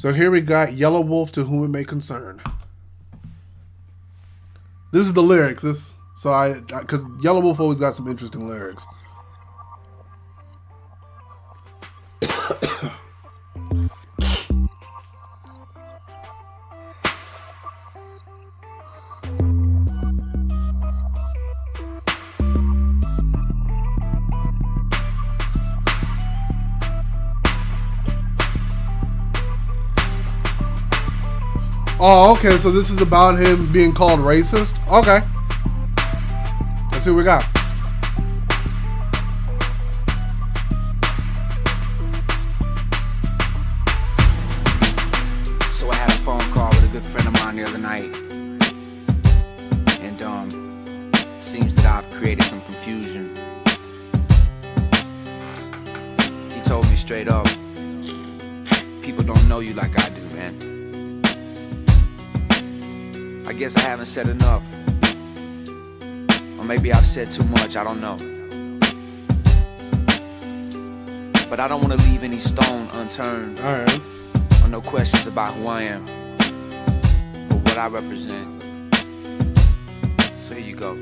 So here we got Yelawolf, to whom it may concern. This is the lyrics. Because Yelawolf always got some interesting lyrics. Oh, okay, so this is about him being called racist? Okay. Let's see what we got. So I had a phone call with a good friend of mine the other night. And, seems that I've created some confusion. He told me straight up, people don't know you like I do, man. I guess I haven't said enough. Or maybe I've said too much, I don't know. But I don't want to leave any stone unturned. Alright. Or no questions about who I am. Or what I represent. So here you go.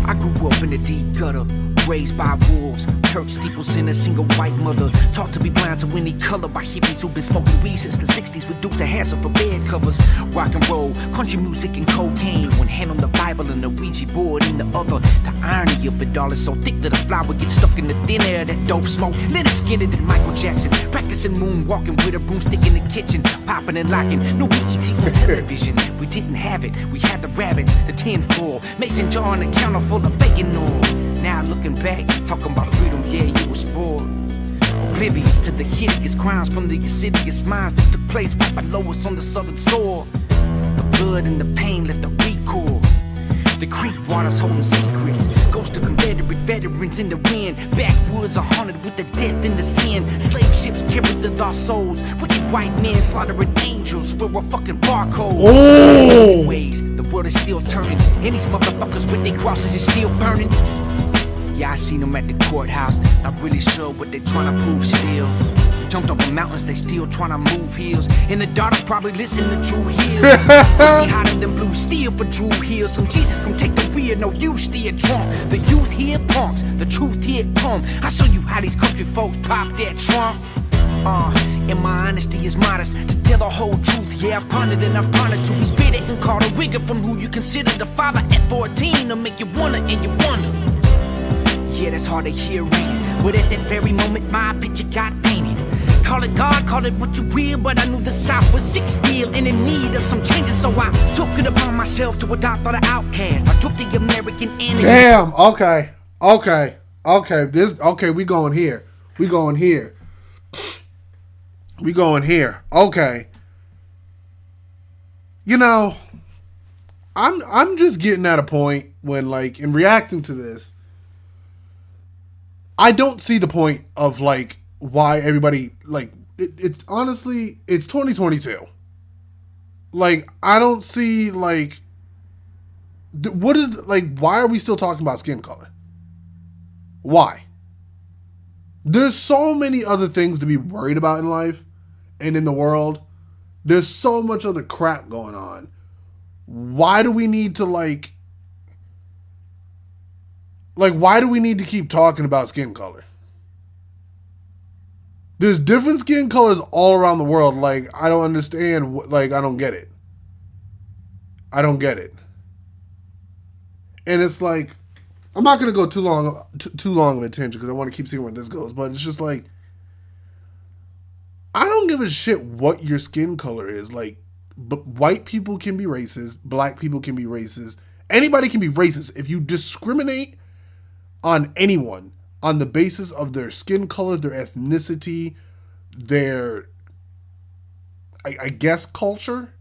I grew up in the deep gutter, raised by wolves. Church steeples in a single white mother. Taught to be blind to any color by hippies who've been smoking weed since the 60s with dukes and handsome for bed covers. Rock and roll, country music and cocaine. One hand on the Bible and the Ouija board in the other. The irony of it all is so thick that a flower gets stuck in the thin air. That dope smoke. Leonard Skinner and Michael Jackson. Practicing moonwalking with a broomstick in the kitchen. Popping and locking. No BET on television. We didn't have it. We had the rabbits, the tinfoil. Mason jar on the counter full of bacon oil. Now looking back, talking about freedom, yeah, you were spoiled. Oblivious to the hideous crimes from the insidious minds that took place right below us on the southern shore. The blood and the pain left a recoil. The creek waters holding secrets. Ghosts of Confederate veterans in the wind. Backwoods are haunted with the death and the sin. Slave ships carried the lost souls. Wicked white men slaughtering angels for a fucking barcode. Oh! Anyways, the world is still turning. And these motherfuckers with their crosses is still burning. Yeah, I seen them at the courthouse. Not really sure what they tryna prove still. Jumped over mountains, they still tryna move hills. And the daughters probably listen to Drew Hill. See hotter than blue steel for Drew Hill. Some Jesus gon' take the wheel, no you still drunk. The youth here punks, the truth here come. I show you how these country folks pop that trunk. And my honesty is modest. To tell the whole truth, yeah, I've pondered and I've pondered. To be spit it and called a rigger from who you consider the father at 14. To make you wonder and you wonder. Yeah, that's hard to hear, ain't it? But at that very moment, my picture got painted. Call it God, call it what you will, but I knew the South was sick still and in need of some changes, so I took it upon myself to adopt all the outcasts. I took the American enemy. Damn, okay, we going here. Okay. You know, I'm just getting at a point when, like, in reacting to this, I don't see the point of, like, why everybody, like, it's honestly, it's 2022. Like, I don't see, like, what is, like, why are we still talking about skin color? Why? There's so many other things to be worried about in life and in the world. There's so much other crap going on. Why do we need to, like, why do we need to keep talking about skin color? There's different skin colors all around the world. Like, I don't understand. Like, I don't get it. And it's like, I'm not going to go too long of a tangent because I want to keep seeing where this goes. But it's just like, I don't give a shit what your skin color is. Like, white people can be racist. Black people can be racist. Anybody can be racist. If you discriminate on anyone on the basis of their skin color, their ethnicity, their, I guess, culture,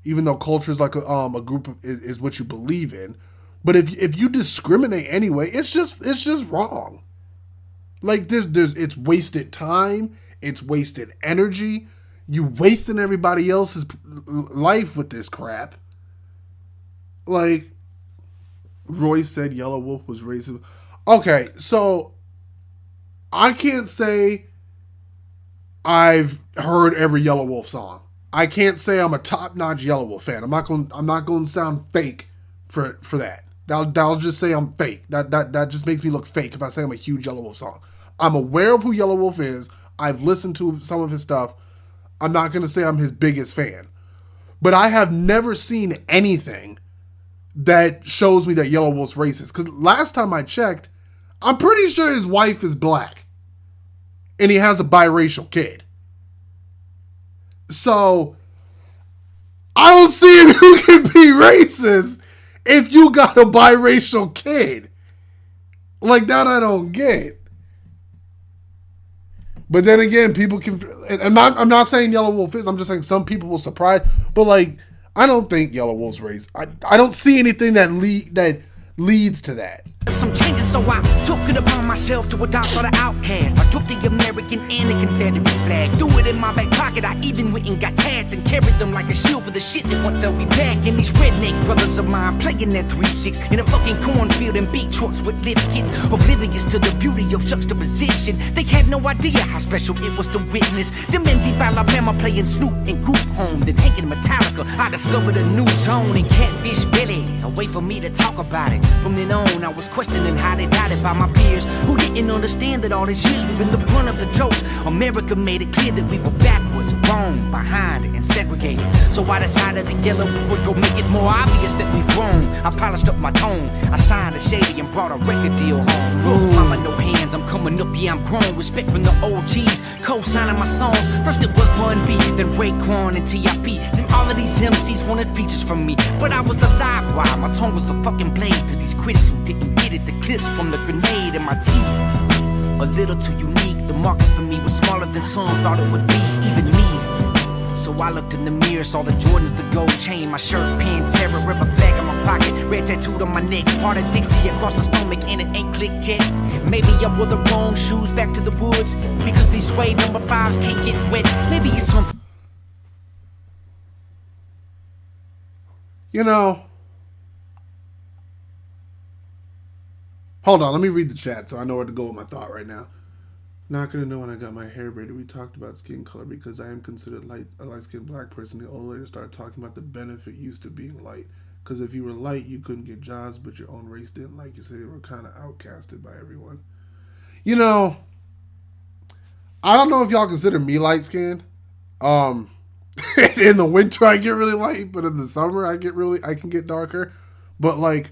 even though culture is like a group of, is what you believe in. But if you discriminate anyway, it's just wrong. Like, it's wasted time, it's wasted energy. You wasting everybody else's life with this crap. Like, Roy said Yelawolf was racist. Okay, so I can't say I've heard every Yelawolf song. I can't say I'm a top-notch Yelawolf fan. I'm not going to sound fake for that. That'll just say I'm fake. That just makes me look fake if I say I'm a huge Yelawolf song. I'm aware of who Yelawolf is. I've listened to some of his stuff. I'm not going to say I'm his biggest fan. But I have never seen anything that shows me that Yelawolf's racist. Because last time I checked, I'm pretty sure his wife is black. And he has a biracial kid. So, I don't see who can be racist if you got a biracial kid. Like, that I don't get. But then again, people can... I'm not saying Yelawolf is. I'm just saying some people will surprise. But, like, I don't think Yelawolf's racist. I don't see anything that leads to that. Some changes, so I took it upon myself to adopt all the outcasts. I took the American and the Confederate flag, threw it in my back pocket. I even went and got tats and carried them like a shield for the shit that won't tell me back. And these redneck brothers of mine playing that 3-6 in a fucking cornfield and beat shorts with lift kits, oblivious to the beauty of juxtaposition. They had no idea how special it was to witness them in deep Alabama playing Snoop and Group Home, then taking Metallica. I discovered a new zone in Catfish Billy, a way for me to talk about it. From then on, I was questioning how they doubted by my peers who didn't understand that all these years we've been the brunt of the jokes. America made it clear that we were backwards, wrong, behind, and segregated. So I decided the Yelawolf would go make it more obvious that we've grown. I polished up my tone, I signed a shady and brought a record deal home. Look, mama, no hands, I'm coming up, yeah, I'm grown. Respect from the OGs, co-signing my songs. First it was Bun B, then Raekwon and T.I.P. Then all of these MCs wanted features from me, but I was alive while my tongue was a fucking blade to these critics who didn't get it. The clips from the grenade in my teeth, a little too unique. The market for me was smaller than some thought it would be, even me. So I looked in the mirror, saw the Jordans, the gold chain, my shirt, Pantera, rubber flag in my pocket, red tattooed on my neck, part of Dixie across the stomach, and it ain't clicked yet. Maybe I wore the wrong shoes back to the woods, because these suede number 5s can't get wet. Maybe it's something. You know, hold on, let me read the chat so I know where to go with my thought right now. Not gonna know when I got my hair braided. We talked about skin color because I am considered a light-skinned black person. The old lady started talking about the benefit used to being light. Because if you were light, you couldn't get jobs, but your own race didn't like you, so they were kind of outcasted by everyone. You know, I don't know if y'all consider me light-skinned. In the winter, I get really light, but in the summer, I can get darker. But like,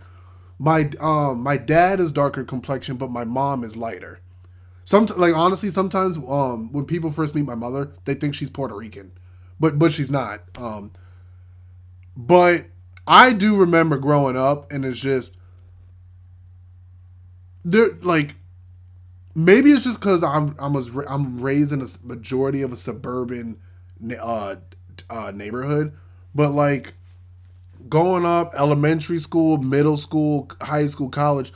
my dad is darker complexion, but my mom is lighter. Honestly, sometimes when people first meet my mother, they think she's Puerto Rican, but she's not. But I do remember growing up, and it's just there. Like, maybe it's just because I'm raised in a majority of a suburban neighborhood, but like going up, elementary school, middle school, high school, college,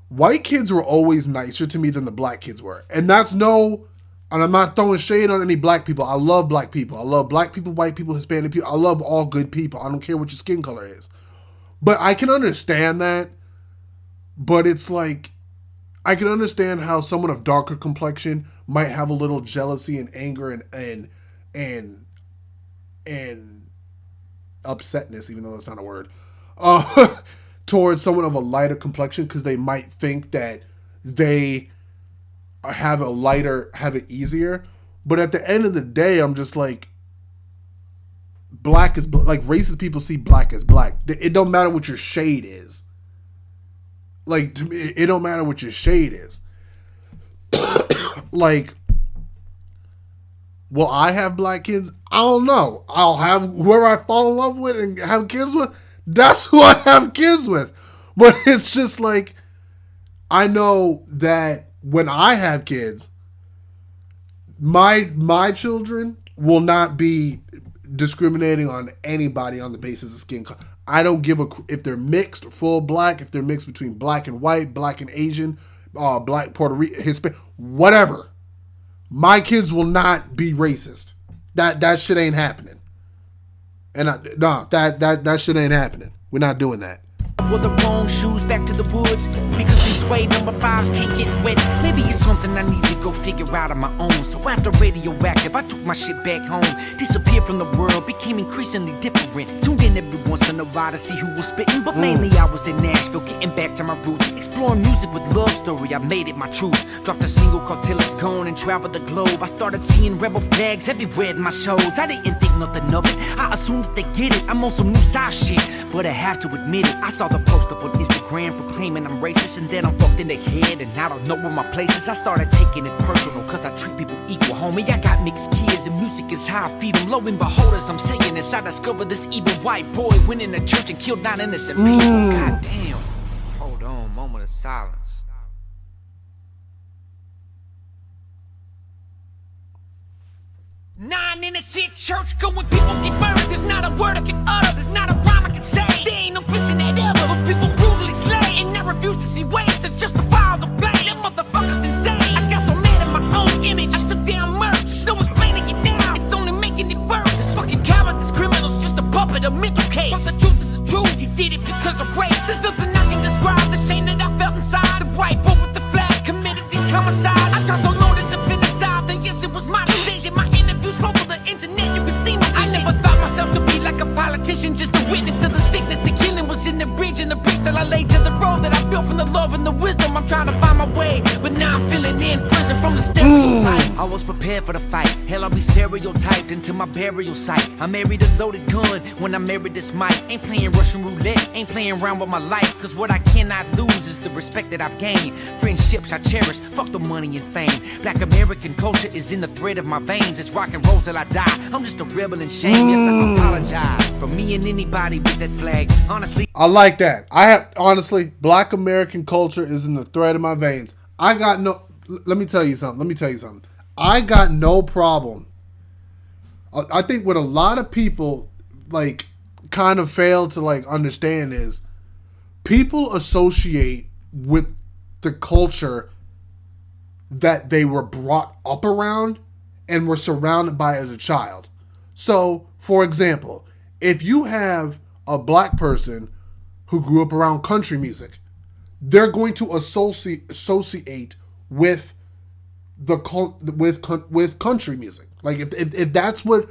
white kids were always nicer to me than the black kids were. And and I'm not throwing shade on any black people. I love black people. I love black people, white people, Hispanic people. I love all good people. I don't care what your skin color is. But I can understand that. But it's like, I can understand how someone of darker complexion might have a little jealousy and anger and upsetness, even though that's not a word, towards someone of a lighter complexion, because they might think that they have it easier. But at the end of the day, I'm just like, black is like, racist people see black as black. It don't matter what your shade is. Like, to me, it don't matter what your shade is. Like, will I have black kids? I don't know. I'll have whoever I fall in love with and have kids with. That's who I have kids with. But it's just like, I know that when I have kids, my children will not be discriminating on anybody on the basis of skin color. I don't give if they're mixed, full black, if they're mixed between black and white, black and Asian, black, Puerto Rican, Hispanic, whatever. My kids will not be racist. That shit ain't happening. And that shit ain't happening. We're not doing that. wore the wrong shoes back to the woods because these suede number 5s can't get wet. Maybe it's something I need to go figure out on my own. So after Radioactive, I took my shit back home. Disappeared from the world, became increasingly different. Tuned in every once in a while to see who was spitting, but mainly I was in Nashville, getting back to my roots. Exploring music with love story, I made it my truth. Dropped a single called Till It's Gone and traveled the globe. I started seeing rebel flags everywhere in my shows. I didn't think nothing of it, I assumed that they get it. I'm on some new side shit, but I have to admit it. I saw the post up on Instagram proclaiming I'm racist, and then I'm fucked in the head and I don't know where my place is. I started taking it personal, cause I treat people equal, homie. I got mixed kids and music is how I feed them. Lo and behold, as I'm saying this, I discovered this evil white boy went in a church and killed 9 innocent people. God damn. Hold on, moment of silence. Nine innocent church going, people get murdered. There's not a word I can utter, there's not a rhyme I can say. There ain't no fixing that ever. Those people brutally slay, and I refuse to see ways to justify all the blame. That motherfucker's insane. I got so mad at my own image, I took down merch. No one's blaming it now, it's only making it worse. This fucking coward, this criminal's just a puppet, a mental case. But the truth is the truth, he did it because of race. There's nothing I can describe the shame that I felt inside. The white boy with the flag committed these homicides. I tried so long to defend the South, and yes, it was my decision. My interviews over the internet, you can see my vision. I never thought myself to be like a politician, just a witness to the sickness. The killing was in the bridge and the bridge that I laid to the road that I built from the love and the wisdom. I'm trying to find my way, but now I'm feeling in prison from the stereotype. I was prepared for the fight. Hell, I'll be stereotyped into my burial site. I married a loaded gun when I married this mic. Ain't playing Russian roulette, ain't playing around with my life. Cause what I cannot lose is the respect that I've gained. Friendships I cherish, fuck the money and fame. Black American culture is in the thread of my veins. It's rock and roll till I die. I'm just a rebel in shame. Yes, I apologize for me and anybody with that flag. Honestly, I like that. Honestly, Black American culture is in the thread of my veins. Let me tell you something. I got no problem. I think what a lot of people like kind of fail to like understand is people associate with the culture that they were brought up around and were surrounded by as a child. So, for example, if you have a black person who grew up around country music, they're going to associate with with country music. Like if that's what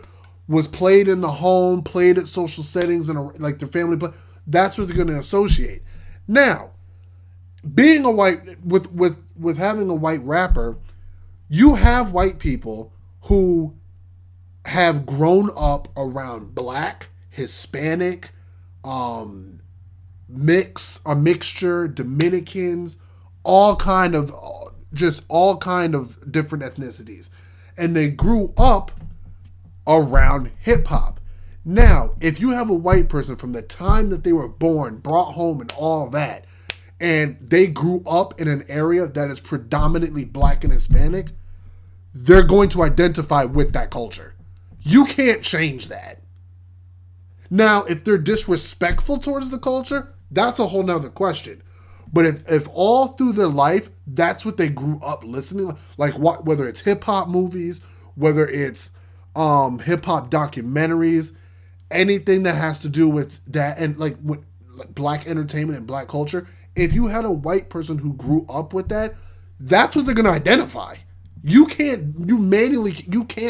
was played in the home, played at social settings and like their family play, that's what they're going to associate. Now, being a white with having a white rapper, you have white people who have grown up around black, Hispanic, mixture, Dominicans, all kind of different ethnicities. And they grew up around hip hop. Now, if you have a white person from the time that they were born, brought home and all that, and they grew up in an area that is predominantly black and Hispanic, they're going to identify with that culture. You can't change that. Now, if they're disrespectful towards the culture, that's a whole nother question. But if all through their life, that's what they grew up listening, like whether it's hip hop movies, whether it's hip hop documentaries, anything that has to do with that, and like with black entertainment and black culture, if you had a white person who grew up with that, that's what they're going to identify. You can't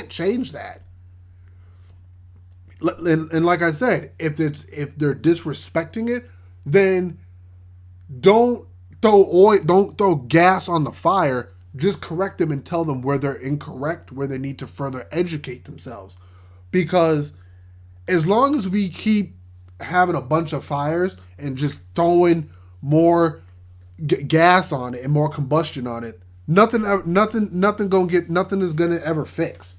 change that. And like I said, if they're disrespecting it, then don't throw gas on the fire. Just correct them and tell them where they're incorrect, where they need to further educate themselves. Because as long as we keep having a bunch of fires and just throwing more gas on it and more combustion on it, nothing is gonna ever fix.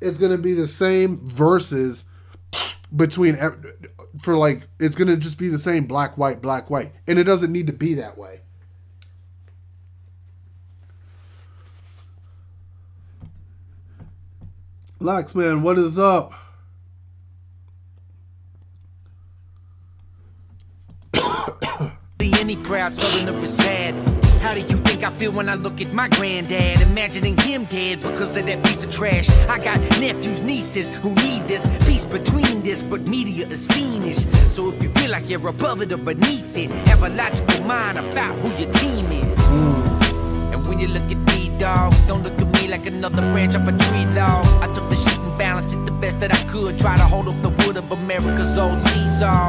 It's gonna be the same versus between it's gonna just be the same black white, and it doesn't need to be that way. Laxman, what is up? any crowd, Southern or sad. How do you think I feel when I look at my granddad, imagining him dead because of that piece of trash? I got nephews, nieces who need this peace between this, but media is fiendish. So if you feel like you're above it or beneath it, have a logical mind about who your team is. And when you look at me, dog, don't look at me like another branch off a tree, dog. I took the shit and balanced it the best that I could, try to hold up the wood of America's old seesaw.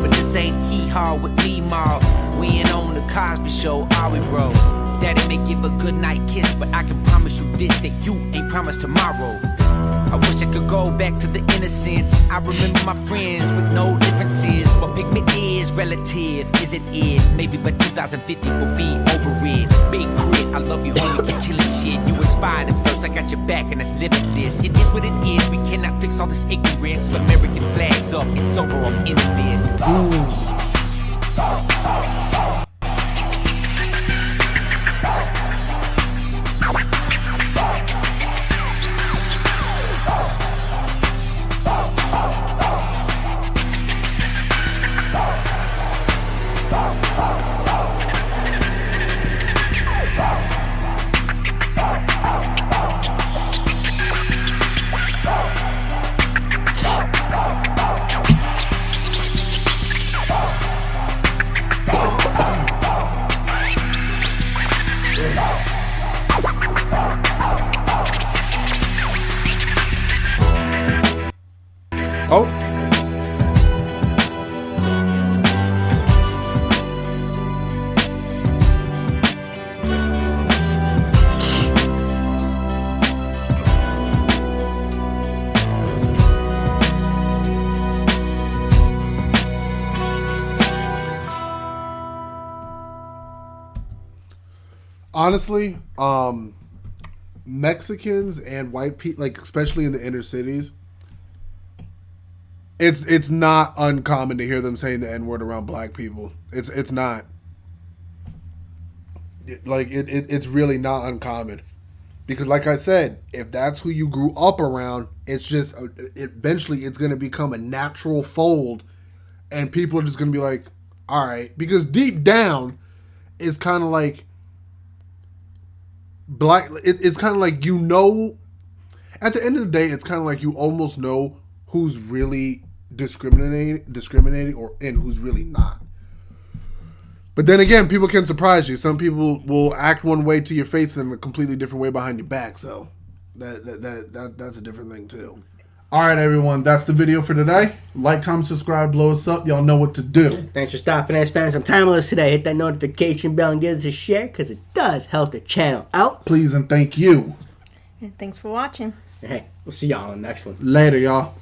But this ain't hee-haw with me, ma. We ain't on the Cosby Show, are we, bro? Daddy may give a goodnight kiss, but I can promise you this, that you ain't promised tomorrow. I wish I could go back to the innocence. I remember my friends with no differences, but pigment is relative, is it it? Maybe by 2050 we'll be over it. Big crit, I love you, homie, keep killing shit. You inspired us first, I got your back, and it's limitless. It is what it is, we cannot fix all this ignorance. American flags up, it's over, I'm into this. Oh. Honestly, Mexicans and white people, like especially in the inner cities, it's not uncommon to hear them saying the N-word around black people. It's not. It's really not uncommon. Because like I said, if that's who you grew up around, it's just eventually it's going to become a natural fold, and people are just going to be like, all right. Because deep down, it's kind of like black. It's kind of like, you know, at the end of the day, it's kind of like you almost know who's really discriminating or and who's really not. But then again, people can surprise you. Some people will act one way to your face and a completely different way behind your back. So that's a different thing too. All right, everyone, that's the video for today. Like, comment, subscribe, blow us up. Y'all know what to do. Thanks for stopping and spending some time with us today. Hit that notification bell and give us a share, because it does help the channel out. Please and thank you. And thanks for watching. Hey, we'll see y'all on the next one. Later, y'all.